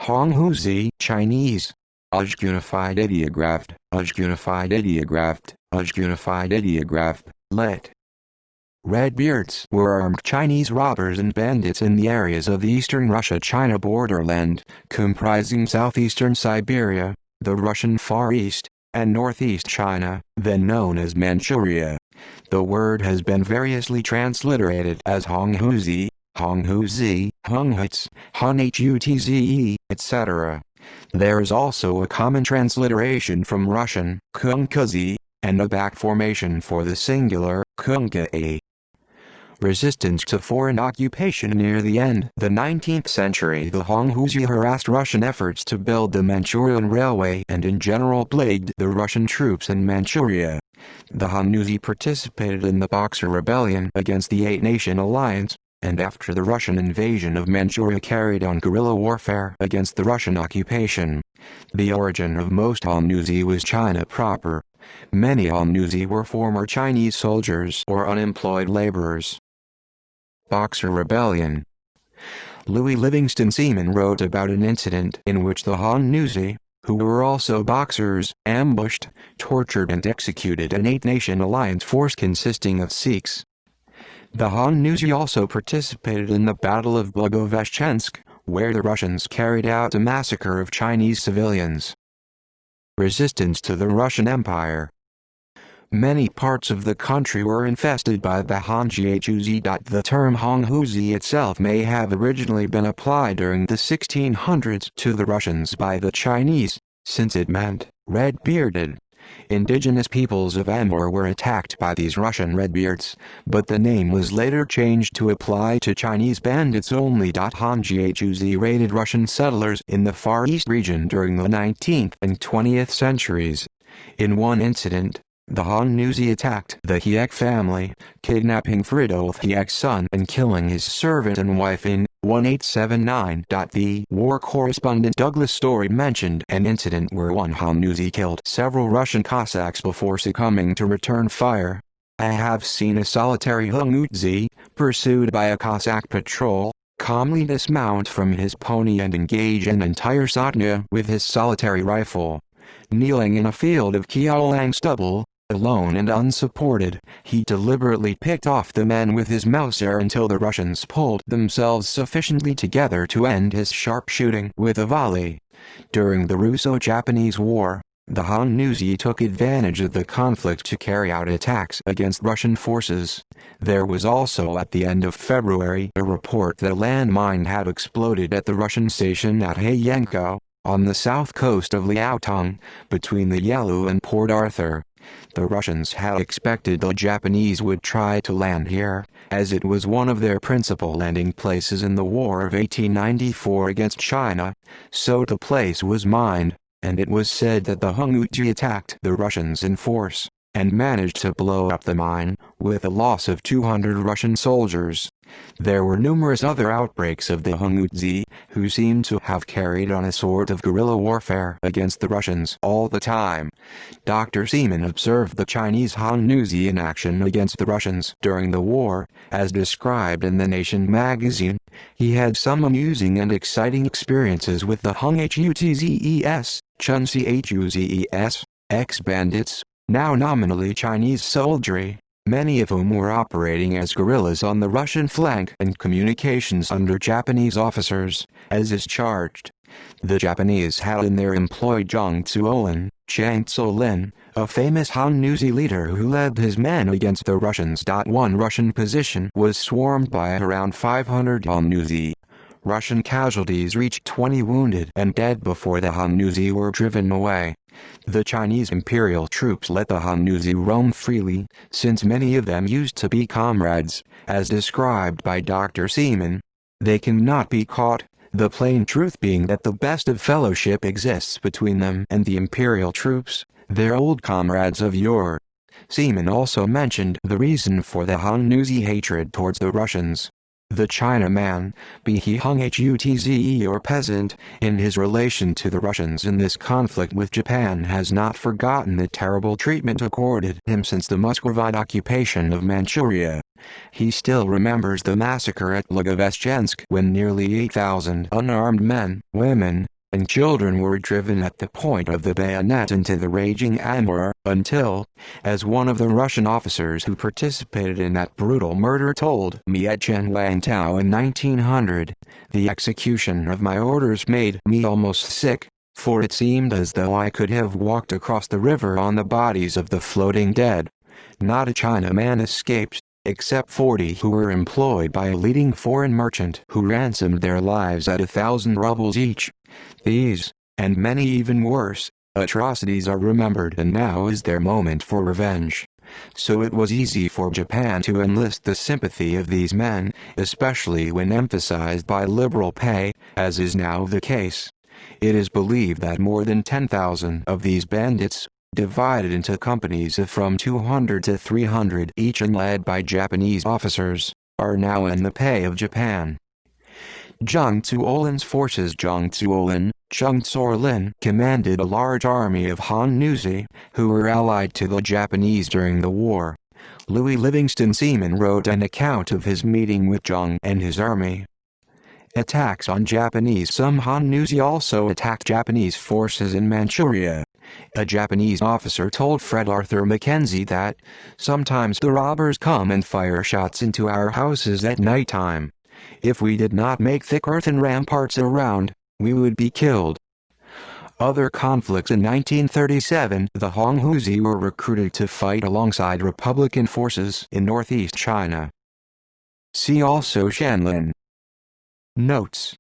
Honghuzi Chinese. Unified ideographed, unified ideographed, unified ideographed, lit. Redbeards were armed Chinese robbers and bandits in the areas of the eastern Russia-China borderland, comprising southeastern Siberia, the Russian Far East, and northeast China, then known as Manchuria. The word has been variously transliterated as Honghuzi, Honghuzi, Hunghuts, Hunhutze, etc. There is also a common transliteration from Russian, Honghuzi, and a back formation for the singular, Honghuzi. Resistance to foreign occupation. Near the end of the 19th century, the Honghuzi harassed Russian efforts to build the Manchurian Railway and in general plagued the Russian troops in Manchuria. The Honghuzi participated in the Boxer Rebellion against the Eight-Nation Alliance, and after the Russian invasion of Manchuria carried on guerrilla warfare against the Russian occupation. The origin of most Honghuzi was China proper. Many Honghuzi were former Chinese soldiers or unemployed laborers. Boxer Rebellion. Louis Livingston Seaman wrote about an incident in which the Honghuzi, who were also Boxers, ambushed, tortured and executed an Eight-Nation Alliance force consisting of Sikhs. The Honghuzi also participated in the Battle of Blagoveshchensk, where the Russians carried out a massacre of Chinese civilians. Resistance to the Russian Empire. Many parts of the country were infested by the Honghuzi. The term Honghuzi itself may have originally been applied during the 1600s to the Russians by the Chinese, since it meant red-bearded. Indigenous peoples of Amur were attacked by these Russian redbeards, but the name was later changed to apply to Chinese bandits only. Honghuzi raided Russian settlers in the Far East region during the 19th and 20th centuries. In one incident, the Honghuzi attacked the Hiek family, kidnapping Fridolf Hiek's son and killing his servant and wife in 1879. The war correspondent Douglas Story mentioned an incident where one Honghuzi killed several Russian Cossacks before succumbing to return fire. I have seen a solitary Honghuzi, pursued by a Cossack patrol, calmly dismount from his pony and engage an entire satya with his solitary rifle. Kneeling in a field of Kyaolang stubble, alone and unsupported, he deliberately picked off the men with his Mauser until the Russians pulled themselves sufficiently together to end his sharpshooting with a volley. During the Russo-Japanese War, the Honghuzi took advantage of the conflict to carry out attacks against Russian forces. There was also at the end of February a report that a landmine had exploded at the Russian station at Hayenko, on the south coast of Liaotung, between the Yalu and Port Arthur. The Russians had expected the Japanese would try to land here, as it was one of their principal landing places in the War of 1894 against China, so the place was mined, and it was said that the Honghuzi attacked the Russians in force, and managed to blow up the mine, with a loss of 200 Russian soldiers. There were numerous other outbreaks of the Honghuzi, who seemed to have carried on a sort of guerrilla warfare against the Russians all the time. Dr. Seaman observed the Chinese Honghuzi in action against the Russians during the war, as described in The Nation magazine. He had some amusing and exciting experiences with the Hunhuzes, Chunchuzes, ex-bandits, now nominally Chinese soldiery, many of whom were operating as guerrillas on the Russian flank and communications under Japanese officers, as is charged. The Japanese had in their employ Zhang Zuolin, Chang Tsolin, a famous Honghuzi leader who led his men against the Russians. One Russian position was swarmed by around 500 Honghuzi. Russian casualties reached 20 wounded and dead before the Honghuzi were driven away. The Chinese imperial troops let the Honghuzi roam freely, since many of them used to be comrades, as described by Dr. Seaman. They cannot be caught, the plain truth being that the best of fellowship exists between them and the imperial troops, their old comrades of yore. Seaman also mentioned the reason for the Honghuzi hatred towards the Russians. The Chinaman, be he Honghuzi or peasant, in his relation to the Russians in this conflict with Japan has not forgotten the terrible treatment accorded him since the Muscovite occupation of Manchuria. He still remembers the massacre at Lugoveshchensk when nearly 8,000 unarmed men, women, and children were driven at the point of the bayonet into the raging Amur, until, as one of the Russian officers who participated in that brutal murder told me at Chen Wangtao in 1900, the execution of my orders made me almost sick, for it seemed as though I could have walked across the river on the bodies of the floating dead. Not a Chinaman escaped, except 40 who were employed by a leading foreign merchant who ransomed their lives at 1,000 rubles each. These, and many even worse, atrocities are remembered, and now is their moment for revenge. So it was easy for Japan to enlist the sympathy of these men, especially when emphasized by liberal pay, as is now the case. It is believed that more than 10,000 of these bandits, divided into companies of from 200 to 300 each and led by Japanese officers, are now in the pay of Japan. Zheng Zuolin's forces. Zheng Zuolin commanded a large army of Honghuzi, who were allied to the Japanese during the war. Louis Livingston Seaman wrote an account of his meeting with Zheng and his army. Attacks on Japanese. Some Honghuzi also attacked Japanese forces in Manchuria. A Japanese officer told Fred Arthur Mackenzie that, "Sometimes the robbers come and fire shots into our houses at night time. If we did not make thick earthen ramparts around, we would be killed." Other conflicts. In 1937, the Honghuzi were recruited to fight alongside Republican forces in northeast China. See also Shanlin. Notes